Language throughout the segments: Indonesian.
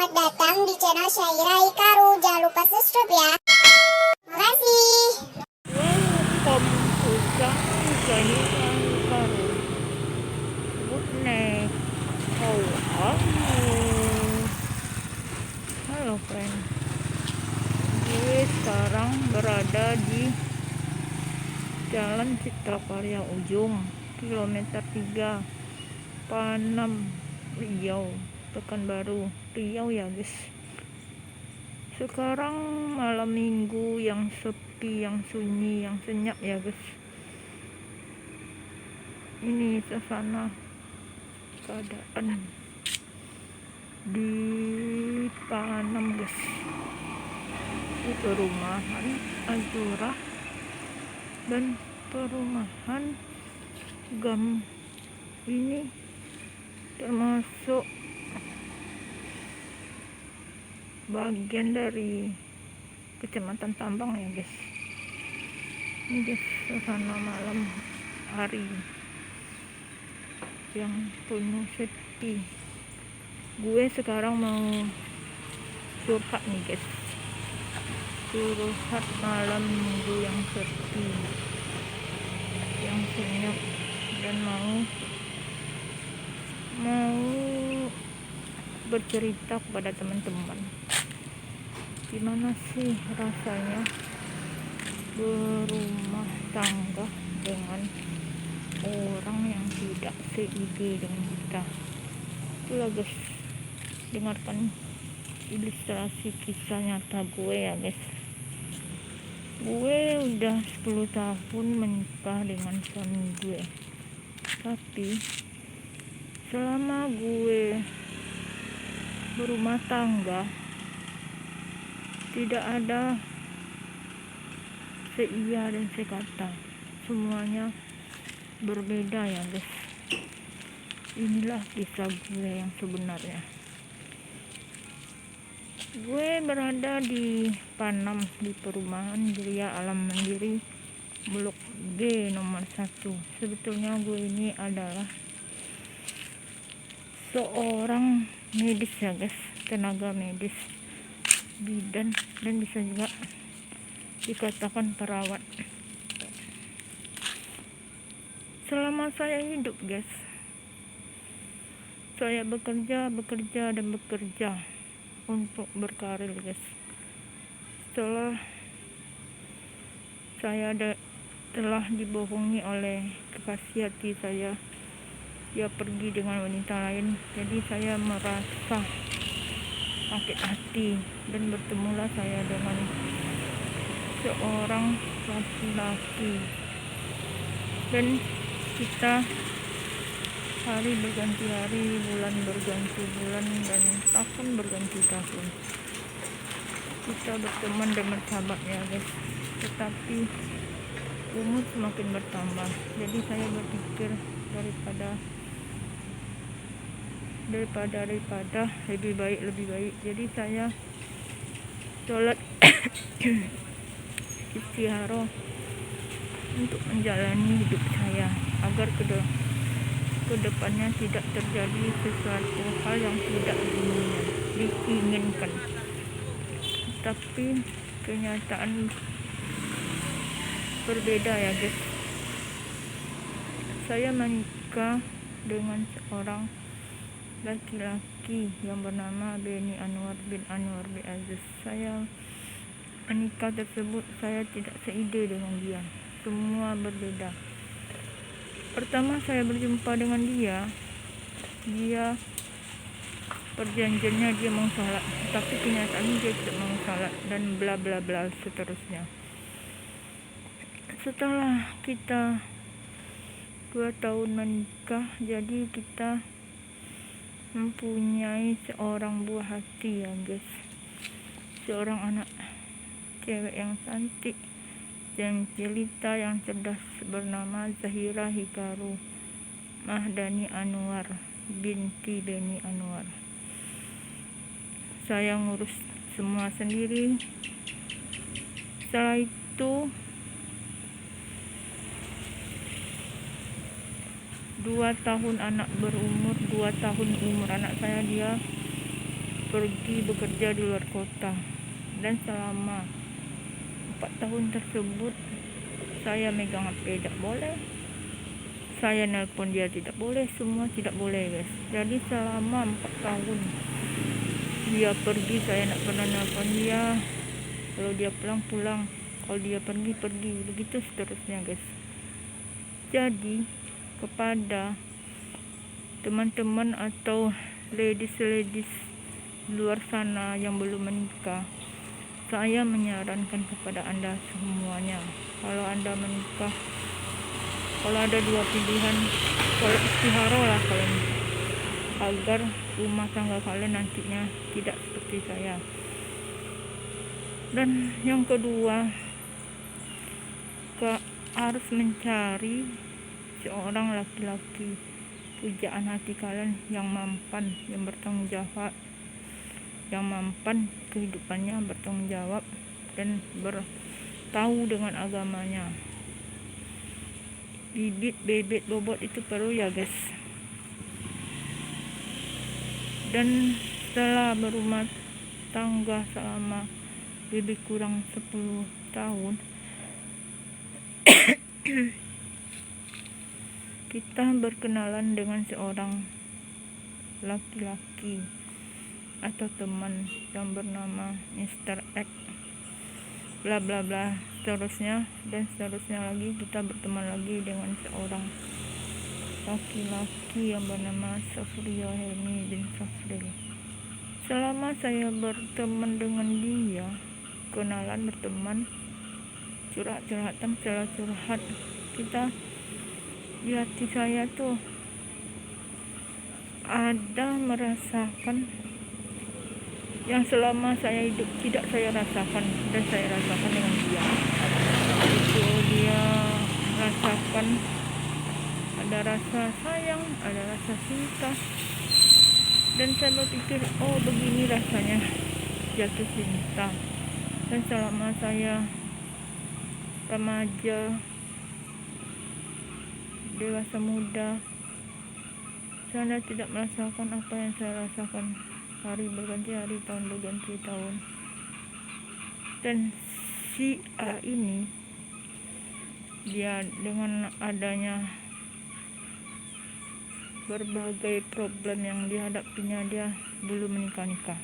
selamat datang di channel Syaira Hikaru. Jangan lupa subscribe ya. Makasih. Welcome to channel Syaira Hikaru. Good night. How are you? Halo friend. Gue sekarang berada di Jalan Citrakarya Ujung, kilometer 3, Panam, Riau, Pekanbaru, Riau ya guys. Sekarang malam minggu yang sepi, yang sunyi, yang senyap ya guys. Ini suasana keadaan di Panam guys, di perumahan Azura dan perumahan Gam. Ini termasuk bagian dari Kecamatan Tambang ya guys. Ini guys, suasana malam hari yang penuh sepi. Gue sekarang mau curhat nih guys, curhat malam minggu yang sepi, yang senyap, dan mau bercerita kepada teman-teman gimana sih rasanya berumah tangga dengan orang yang tidak seide dengan kita. Itulah guys, dengarkan ilustrasi kisah nyata gue ya guys. Gue udah 10 tahun menikah dengan suami gue, tapi selama gue berumah tangga tidak ada seia dan sekata, semuanya berbeda ya guys. Inilah kisah gue yang sebenarnya. Gue berada di Panam, di perumahan Gria Alam Mandiri Blok G nomor 1. Sebetulnya gue ini adalah seorang medis ya guys, tenaga medis, bidan, dan bisa juga dikatakan perawat. Selama saya hidup guys, saya bekerja untuk berkarir guys. Setelah saya telah dibohongi oleh kekasih hati saya, dia pergi dengan wanita lain, jadi saya merasa sakit hati, dan bertemulah saya dengan seorang laki-laki, dan kita hari berganti hari, bulan berganti bulan, dan tahun berganti tahun. Kita berteman dan bersahabat ya guys, tetapi umur semakin bertambah. Jadi saya berpikir daripada lebih baik. Jadi saya sholat istikharah untuk menjalani hidup saya, agar kedepannya tidak terjadi sesuatu hal yang tidak diinginkan. Tapi kenyataan berbeda ya guys. Saya menikah dengan seorang laki-laki yang bernama Beni Anwar bin Anwar bin Aziz. Saya menikah tersebut, saya tidak seide dengan dia, semua berbeda. Pertama saya berjumpa dengan dia perjanjiannya dia mau salat, tapi kenyataannya dia tidak mau salat, dan bla bla bla seterusnya. Setelah kita 2 tahun menikah, jadi kita mempunyai seorang buah hati ya guys, seorang anak cewek yang cantik, yang jelita, yang cerdas, bernama Zahira Hikaru Mahdani Anwar binti Beni Anwar. Saya ngurus semua sendiri. Setelah itu 2 tahun umur anak saya, dia pergi bekerja di luar kota, dan selama 4 tahun tersebut saya megang HP tidak boleh, saya nelpon dia tidak boleh, semua tidak boleh guys. Jadi selama 4 tahun dia pergi, saya nak pernah nelpon dia. Kalau dia pulang, kalau dia pergi, begitu seterusnya guys. Jadi kepada teman-teman atau ladies luar sana yang belum menikah, saya menyarankan kepada anda semuanya, kalau anda menikah, kalau ada 2 pilihan, kalau istihara lah kalian, agar rumah tangga kalian nantinya tidak seperti saya. Dan yang kedua, harus mencari seorang laki-laki pujaan hati kalian yang mampan, yang bertanggung jawab, yang mampan kehidupannya, bertanggung jawab dan bertahu dengan agamanya. Bibit, bebek, bobot itu perlu ya guys. Dan setelah berumah tangga selama lebih kurang 10 tahun kita berkenalan dengan seorang laki-laki atau teman yang bernama Mr. X, bla bla bla, seterusnya dan seterusnya lagi. Kita berteman lagi dengan seorang laki-laki yang bernama Safrio Helmi bin Safril. Selama saya berteman dengan dia, kenalan, berteman, curhat-curhatan, setelah curhat, kita di hati saya tuh ada merasakan yang selama saya hidup tidak saya rasakan, dan saya rasakan dengan dia. Itu dia rasakan, ada rasa sayang, ada rasa cinta, dan saya berpikir, oh begini rasanya jatuh cinta. Dan selama saya remaja, dewasa muda, saya tidak merasakan apa yang saya rasakan. Hari berganti hari, tahun berganti tahun, dan si A ini, dia dengan adanya berbagai problem yang dihadapinya, dia belum menikah.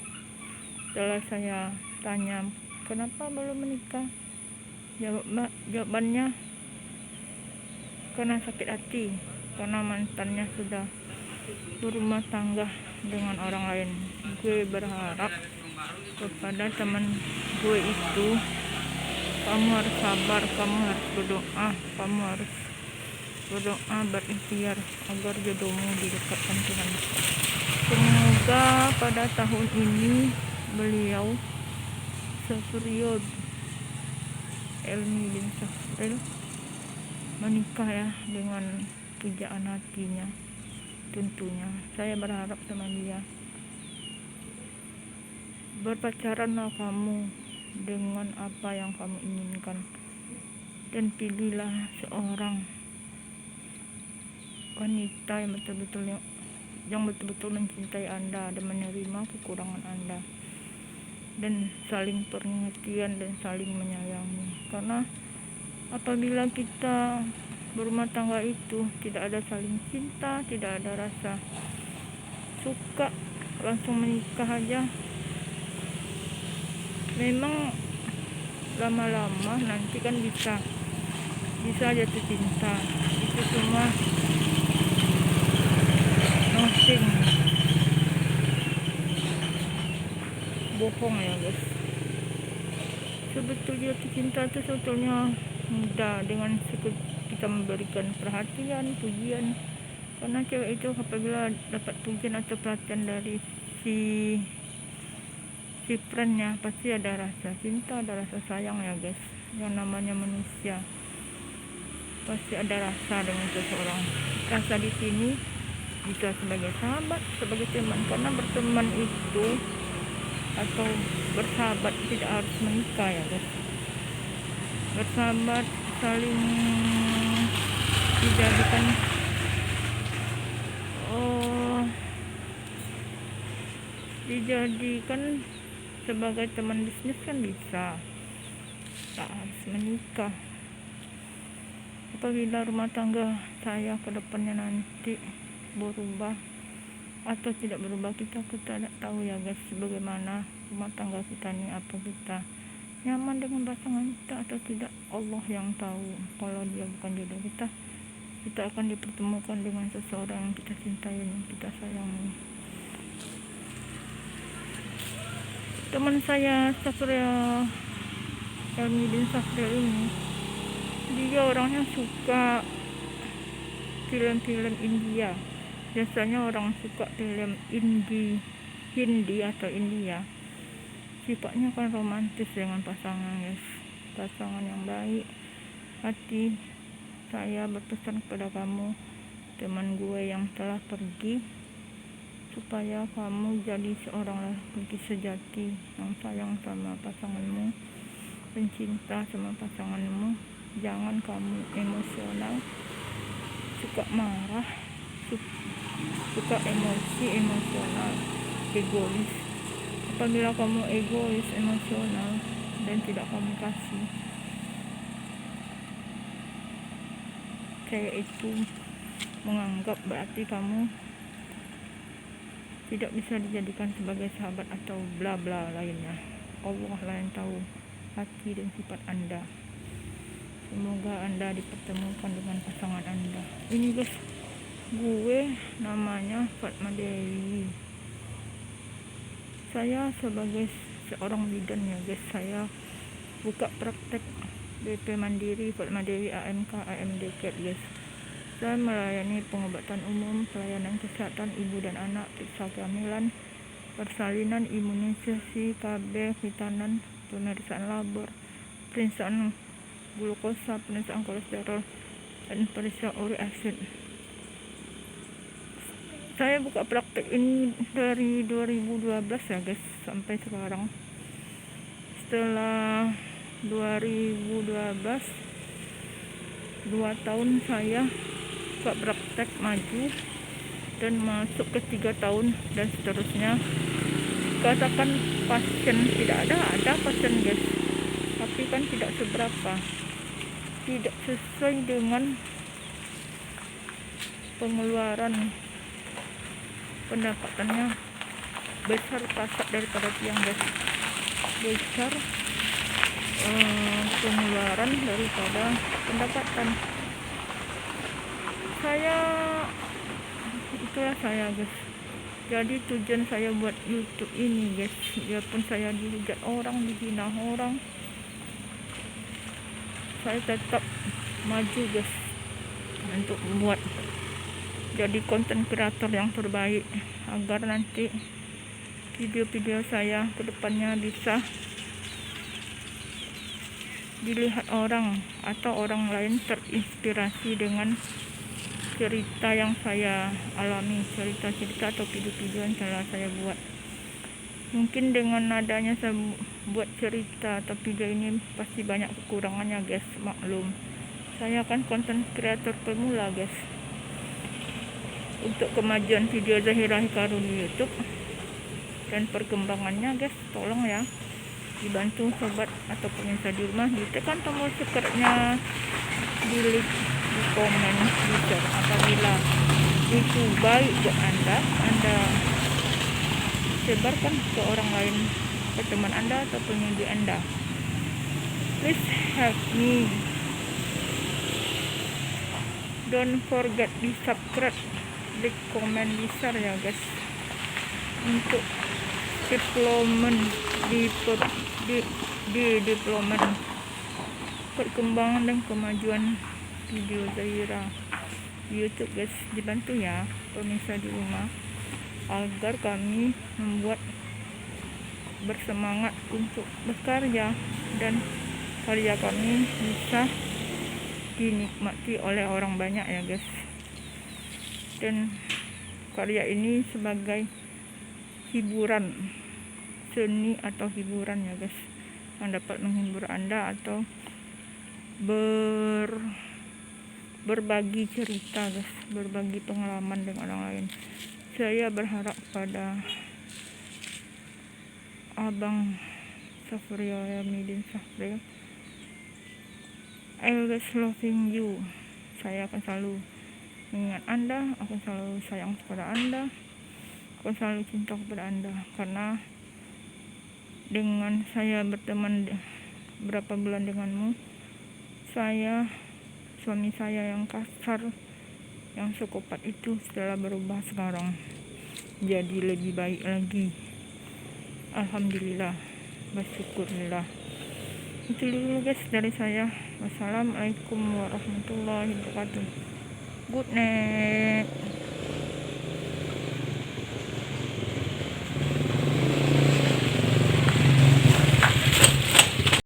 Setelah saya tanya kenapa belum menikah, jawabannya karena sakit hati, karena mantannya sudah berumah tangga dengan orang lain. Gue berharap kepada teman gue itu, kamu harus sabar, kamu harus berdoa, berikhtiar agar jodohmu didekatkan Tuhan. Semoga pada tahun ini beliau Safrio Helmi bin Safril menikah ya dengan pujaan hatinya. Tentunya saya berharap sama dia. Berpacaranlah kamu dengan apa yang kamu inginkan, dan pilihlah seorang wanita yang betul-betul mencintai Anda dan menerima kekurangan Anda, dan saling pengertian dan saling menyayangi. Karena apabila kita berumah tangga itu tidak ada saling cinta, tidak ada rasa suka, langsung menikah aja, memang lama-lama nanti kan bisa jatuh cinta. Itu semua nothing, bohong ya guys. Sebetulnya jatuh cinta itu sebetulnya mudah, dengan kita memberikan perhatian, pujian. Karena cewek itu apabila dapat pujian atau perhatian dari si friendnya, pasti ada rasa cinta, ada rasa sayang ya guys. Yang namanya manusia pasti ada rasa dengan seseorang. Rasa di sini bisa sebagai sahabat, sebagai teman. Karena berteman itu atau bersahabat tidak harus menikah ya guys. Bersahabat saling dijadikan dijadikan sebagai teman bisnis kan bisa, tak harus menikah. Apabila rumah tangga saya ke depannya nanti berubah atau tidak berubah, kita tidak tahu ya guys, bagaimana rumah tangga kita nih, apa kita nyaman dengan pasangan kita atau tidak. Allah yang tahu. Kalau dia bukan jodoh kita, kita akan dipertemukan dengan seseorang yang kita cintai, yang kita sayangi. Teman saya Safria Helmi bin Safria ini, dia orangnya suka film-film India. Biasanya orang suka film Hindi atau India, sifatnya kan romantis dengan pasangan guys, pasangan yang baik hati. Saya berpesan kepada kamu, teman gue yang telah pergi, supaya kamu jadi seorang laki sejati yang sayang sama pasanganmu, pencinta sama pasanganmu. Jangan kamu emosional, suka marah, suka emosional, egois. Apabila kamu egois, emosional, dan tidak kamu kasih, saya itu menganggap berarti kamu tidak bisa dijadikan sebagai sahabat atau bla bla lainnya. Allah lah yang tahu hati dan sifat Anda. Semoga Anda dipertemukan dengan pasangan Anda. Ini guys, gue namanya Fatma Dewi. Saya sebagai seorang bidan ya guys, saya buka praktek BP Mandiri Fatma Dewi AMK AMDK guys. Saya melayani pengobatan umum, pelayanan kesehatan ibu dan anak, periksa kehamilan, persalinan, imunisasi, KB, vitamin, pemeriksaan labor, pemeriksaan glukosa, pemeriksaan kolesterol, dan periksa uric acid. Saya buka praktek ini dari 2012 ya guys, sampai sekarang. Setelah 2012, 2 tahun saya buka praktek maju dan masuk ke 3 tahun dan seterusnya. Katakan pasien tidak ada pasien guys, tapi kan tidak seberapa, tidak sesuai dengan pengeluaran, pendapatannya besar pasak daripada tiang guys, besar pengeluaran daripada pendapatan. Itulah saya guys. Jadi tujuan saya buat YouTube ini guys, biarpun saya dihujat orang, dihina orang, saya tetap maju guys untuk membuat jadi konten kreator yang terbaik, agar nanti video-video saya kedepannya bisa dilihat orang atau orang lain terinspirasi dengan cerita yang saya alami, cerita-cerita atau video-video yang telah saya buat. Mungkin dengan nadanya saya buat cerita atau video ini pasti banyak kekurangannya guys, maklum. Saya kan konten kreator pemula guys. Untuk kemajuan video Zahira Hikaru di YouTube dan perkembangannya guys, tolong ya dibantu sobat atau pemirsa di rumah, ditekan tombol subscribe-nya, di komen, di share. Apabila itu baik buat Anda sebarkan ke orang lain, ke teman Anda atau pengunjung Anda. Please help me, don't forget di subscribe, di komen, di share ya guys, untuk deployment di deployment perkembangan dan kemajuan video Zahira YouTube guys. Dibantu ya pemirsa di rumah, agar kami membuat bersemangat untuk berkarya dan karya kami bisa dinikmati oleh orang banyak ya guys. Dan karya ini sebagai hiburan, seni atau hiburan ya guys, yang dapat menghibur Anda atau berbagi cerita guys, berbagi pengalaman dengan orang lain. Saya berharap pada Abang Safrio Yamidin Safrio, I always loving you. Saya akan selalu mengingat Anda, akan selalu sayang kepada Anda, akan selalu cinta kepada Anda. Karena dengan saya berteman berapa bulan denganmu, suami saya yang kasar, yang psikopat itu setelah berubah sekarang jadi lebih baik lagi. Alhamdulillah, bersyukurlah. Itu dulu guys dari saya. Wassalamualaikum warahmatullahi wabarakatuh. Good night.